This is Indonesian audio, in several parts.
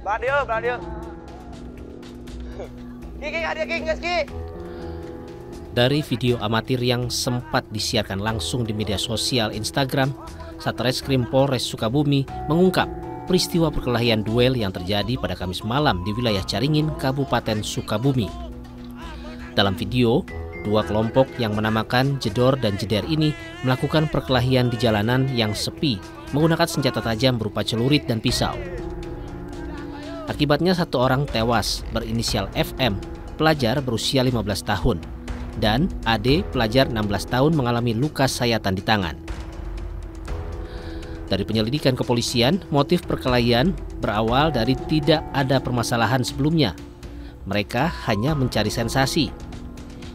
Beradieu. Ki. Dari video amatir yang sempat disiarkan langsung di media sosial Instagram, Satreskrim Polres Sukabumi mengungkap peristiwa perkelahian duel yang terjadi pada Kamis malam di wilayah Caringin, Kabupaten Sukabumi. Dalam video, dua kelompok yang menamakan Jedor dan Jeder ini melakukan perkelahian di jalanan yang sepi menggunakan senjata tajam berupa celurit dan pisau. Akibatnya satu orang tewas berinisial FM, pelajar berusia 15 tahun, dan AD, pelajar 16 tahun mengalami luka sayatan di tangan. Dari penyelidikan kepolisian, motif perkelahian berawal dari tidak ada permasalahan sebelumnya. Mereka hanya mencari sensasi.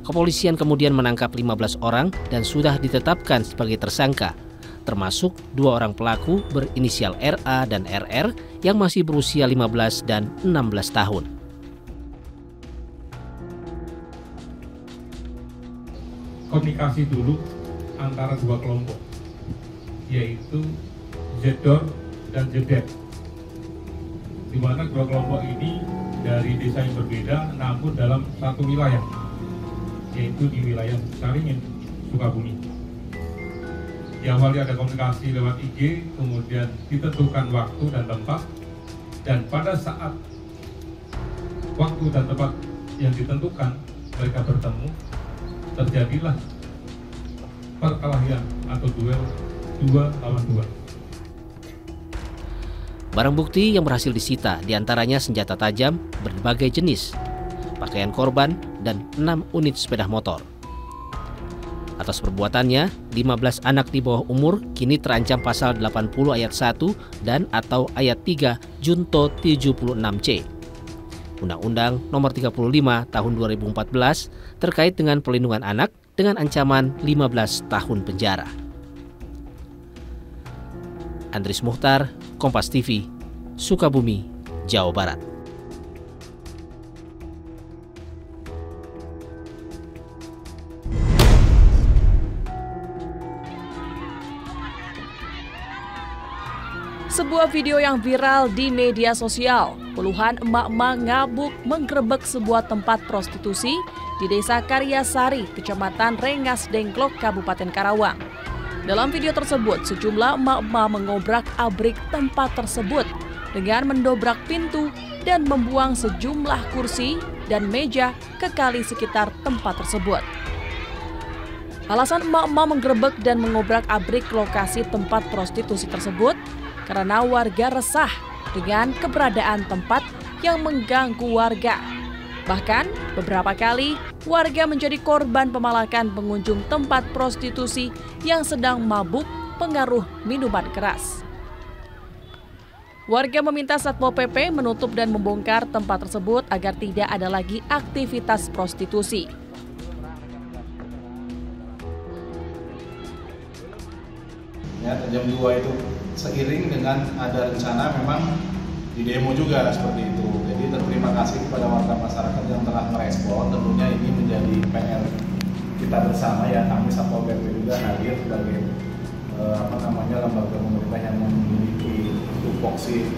Kepolisian kemudian menangkap 15 orang dan sudah ditetapkan sebagai tersangka, termasuk dua orang pelaku berinisial RA dan RR yang masih berusia 15 dan 16 tahun. Komunikasi dulu antara dua kelompok, yaitu Jedor dan Jeder, di mana dua kelompok ini dari desa yang berbeda namun dalam satu wilayah, yaitu di wilayah Caringin, Sukabumi. Diawali ada komunikasi lewat IG, kemudian ditentukan waktu dan tempat, dan pada saat waktu dan tempat yang ditentukan mereka bertemu, terjadilah perkelahian atau duel 2 lawan 2. Barang bukti yang berhasil disita diantaranya senjata tajam berbagai jenis, pakaian korban, dan 6 unit sepeda motor. Atas perbuatannya, 15 anak di bawah umur kini terancam pasal 80 ayat 1 dan atau ayat 3 Junto 76C. Undang-Undang Nomor 35 Tahun 2014 terkait dengan perlindungan anak dengan ancaman 15 tahun penjara. Andris Muhtar, Kompas TV, Sukabumi, Jawa Barat. Sebuah video yang viral di media sosial, puluhan emak-emak ngabuk menggerebek sebuah tempat prostitusi di Desa Karyasari, Kecamatan Rengas Dengklok, Kabupaten Karawang. Dalam video tersebut, sejumlah emak-emak mengobrak-abrik tempat tersebut dengan mendobrak pintu dan membuang sejumlah kursi dan meja ke kali sekitar tempat tersebut. Alasan emak-emak menggerebek dan mengobrak-abrik lokasi tempat prostitusi tersebut karena warga resah dengan keberadaan tempat yang mengganggu warga. Bahkan beberapa kali warga menjadi korban pemalakan pengunjung tempat prostitusi yang sedang mabuk pengaruh minuman keras. Warga meminta Satpol PP menutup dan membongkar tempat tersebut agar tidak ada lagi aktivitas prostitusi. Ya, jam 2 itu seiring dengan ada rencana memang di demo juga seperti itu. Jadi terima kasih kepada warga masyarakat yang telah merespon. Tentunya ini menjadi PR kita bersama ya. Kami Satpol PP juga hadir sebagai lembaga pemerintah yang memiliki tupoksi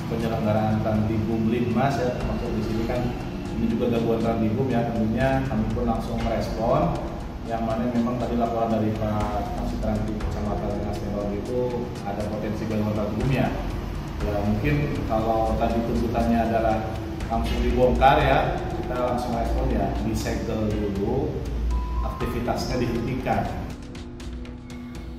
penyelenggaraan Trandibum Linmas ya, termasuk di sini kan ini juga gabungan Trandibum ya. Tentunya kami pun langsung merespon, yang mana memang tadi laporan dari Pak Kasitrandik Kecamatan Rengas Dengklok itu ada potensi gangguan Trandibum ya. Ya mungkin kalau tadi tuntutannya adalah langsung dibongkar ya, kita langsung respon ya, disegel dulu, aktivitasnya dihentikan.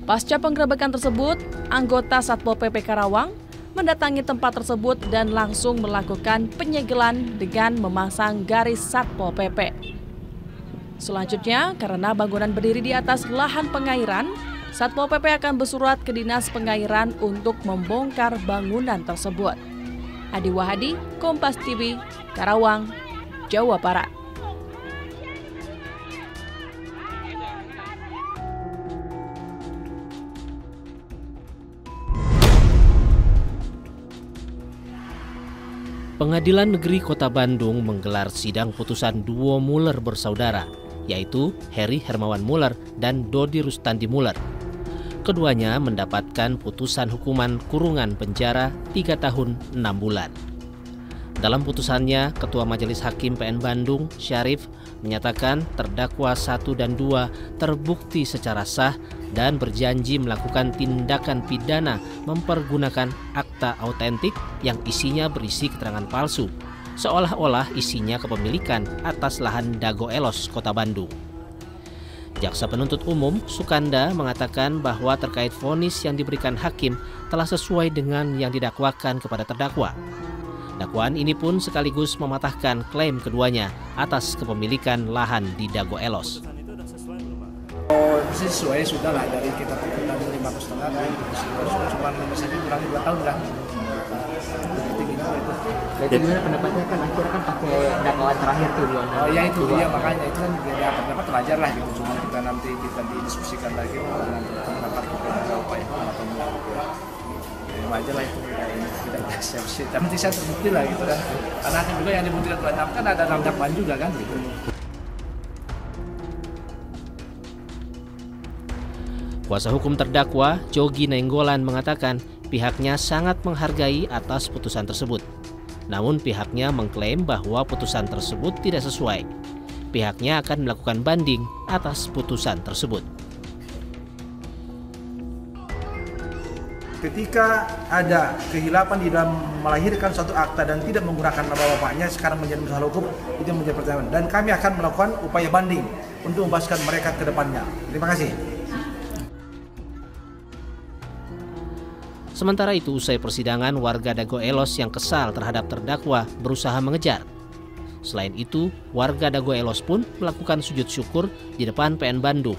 Pasca penggerebekan tersebut, anggota Satpol PP Karawang mendatangi tempat tersebut dan langsung melakukan penyegelan dengan memasang garis Satpol PP. Selanjutnya, karena bangunan berdiri di atas lahan pengairan, Satpol PP akan bersurat ke Dinas Pengairan untuk membongkar bangunan tersebut. Adi Wahadi, Kompas TV, Karawang, Jawa Barat. Pengadilan Negeri Kota Bandung menggelar sidang putusan duo Muller bersaudara, yaitu Heri Hermawan Muller dan Dodi Rustandi Muller. Keduanya mendapatkan putusan hukuman kurungan penjara 3 tahun 6 bulan. Dalam putusannya, Ketua Majelis Hakim PN Bandung, Syarif, menyatakan terdakwa 1 dan 2 terbukti secara sah dan berjanji melakukan tindakan pidana mempergunakan akta autentik yang isinya berisi keterangan palsu, seolah-olah isinya kepemilikan atas lahan Dago Elos, Kota Bandung. Jaksa penuntut umum Sukanda mengatakan bahwa terkait vonis yang diberikan hakim telah sesuai dengan yang didakwakan kepada terdakwa. Dakwaan ini pun sekaligus mematahkan klaim keduanya atas kepemilikan lahan di Dago Elos. Sesuai sudah lah dari kita perkiraan 5,5 tahun, cuma masih kurang 2 tahun lah. Jadi gimana pendapatnya kan akhirnya kan pakai dakwaan terakhir tuh dua. Oh ya itu dia makanya itu kan dia pendapat wajar lah gitu. Cuma kita nanti didiskusikan lagi nanti pendapat kita ada upaya atau enggak. Wajar lah itu kita siap-siap. Nanti saya terbukti lah gitu kan. Karena juga yang dibuktikan kan ada dalam dakwaan juga kan gitu. Kuasa hukum terdakwa, Jogi Nainggolan, mengatakan pihaknya sangat menghargai atas putusan tersebut. Namun pihaknya mengklaim bahwa putusan tersebut tidak sesuai. Pihaknya akan melakukan banding atas putusan tersebut. Ketika ada kehilapan di dalam melahirkan suatu akta dan tidak menggunakan nama bapaknya, sekarang menjadi masalah hukum, itu menjadi pertanyaan. Dan kami akan melakukan upaya banding untuk membebaskan mereka ke depannya. Terima kasih. Sementara itu, usai persidangan, warga Dago Elos yang kesal terhadap terdakwa berusaha mengejar. Selain itu, warga Dago Elos pun melakukan sujud syukur di depan PN Bandung.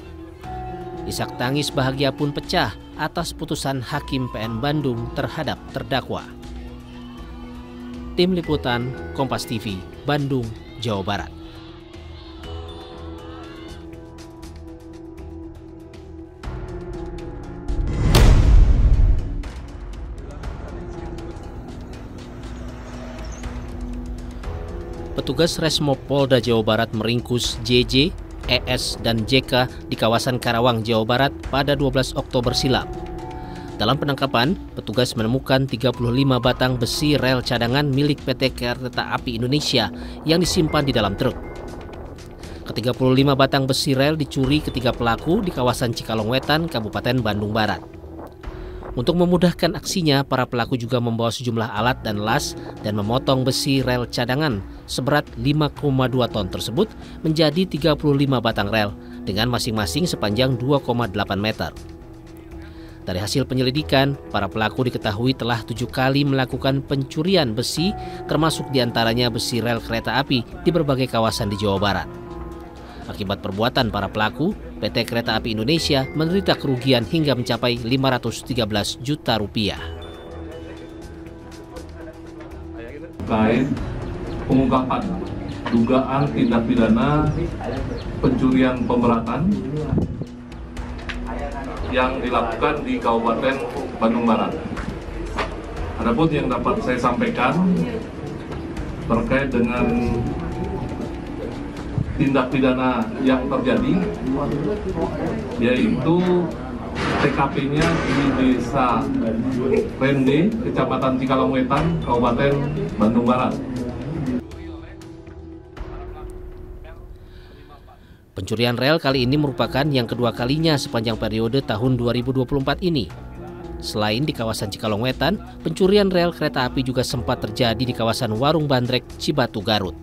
Isak tangis bahagia pun pecah atas putusan Hakim PN Bandung terhadap terdakwa. Tim Liputan Kompas TV, Bandung, Jawa Barat. Petugas Resmob Polda Jawa Barat meringkus JJ, ES, dan JK di kawasan Karawang, Jawa Barat pada 12 Oktober silam. Dalam penangkapan, petugas menemukan 35 batang besi rel cadangan milik PT Kereta Api Indonesia yang disimpan di dalam truk. Ke-35 batang besi rel dicuri ketiga pelaku di kawasan Cikalongwetan, Kabupaten Bandung Barat. Untuk memudahkan aksinya, para pelaku juga membawa sejumlah alat dan las dan memotong besi rel cadangan seberat 5,2 ton tersebut menjadi 35 batang rel dengan masing-masing sepanjang 2,8 meter. Dari hasil penyelidikan, para pelaku diketahui telah 7 kali melakukan pencurian besi, termasuk diantaranya besi rel kereta api di berbagai kawasan di Jawa Barat. Akibat perbuatan para pelaku, PT Kereta Api Indonesia menderita kerugian hingga mencapai 513 juta rupiah. Terkait pengungkapan dugaan tindak pidana pencurian pemberatan yang dilakukan di Kabupaten Bandung Barat. Adapun yang dapat saya sampaikan terkait dengan tindak pidana yang terjadi, yaitu TKP-nya di Desa Rende, Kecamatan Cikalongwetan, Kabupaten Bandung Barat. Pencurian rel kali ini merupakan yang kedua kalinya sepanjang periode tahun 2024 ini. Selain di kawasan Cikalongwetan, pencurian rel kereta api juga sempat terjadi di kawasan Warung Bandrek, Cibatu, Garut.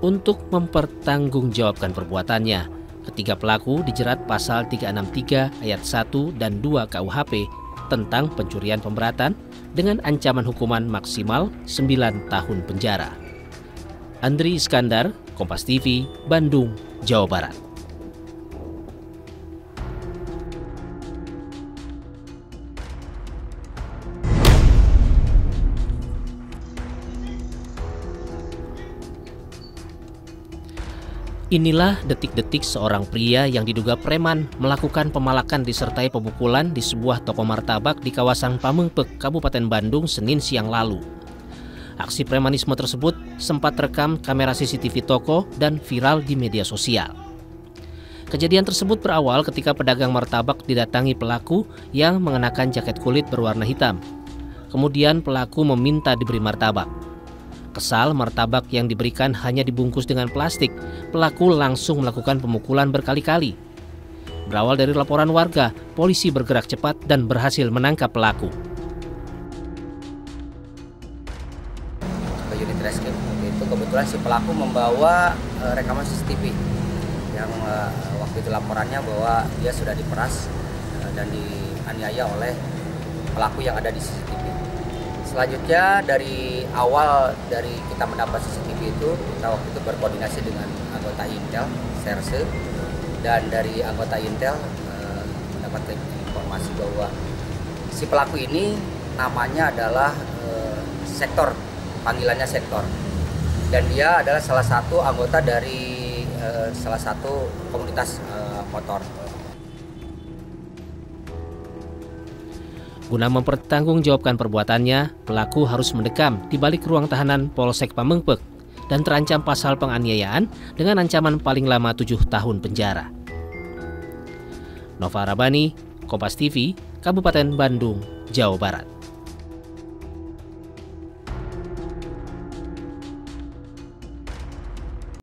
Untuk mempertanggungjawabkan perbuatannya, ketiga pelaku dijerat pasal 363 ayat 1 dan 2 KUHP tentang pencurian pemberatan dengan ancaman hukuman maksimal 9 tahun penjara. Andri Iskandar, Kompas TV, Bandung, Jawa Barat. Inilah detik-detik seorang pria yang diduga preman melakukan pemalakan disertai pemukulan di sebuah toko martabak di kawasan Pamengpek, Kabupaten Bandung, Senin siang lalu. Aksi premanisme tersebut sempat terekam kamera CCTV toko dan viral di media sosial. Kejadian tersebut berawal ketika pedagang martabak didatangi pelaku yang mengenakan jaket kulit berwarna hitam. Kemudian pelaku meminta diberi martabak. Kesal martabak yang diberikan hanya dibungkus dengan plastik, pelaku langsung melakukan pemukulan berkali-kali. Berawal dari laporan warga, polisi bergerak cepat dan berhasil menangkap pelaku. Ke unit reskrim itu kebetulan si pelaku membawa rekaman CCTV yang waktu itu laporannya bahwa dia sudah diperas dan dianiaya oleh pelaku yang ada di CCTV. Selanjutnya dari awal dari kita mendapat CCTV itu, kita waktu itu berkoordinasi dengan anggota Intel, Serse, dan dari anggota Intel mendapatkan informasi bahwa si pelaku ini namanya adalah Sektor, panggilannya Sektor, dan dia adalah salah satu anggota dari salah satu komunitas motor. Guna mempertanggungjawabkan perbuatannya, pelaku harus mendekam di balik ruang tahanan Polsek Pamengpeuk dan terancam pasal penganiayaan dengan ancaman paling lama 7 tahun penjara. Nova Rabani, Kompas TV, Kabupaten Bandung, Jawa Barat.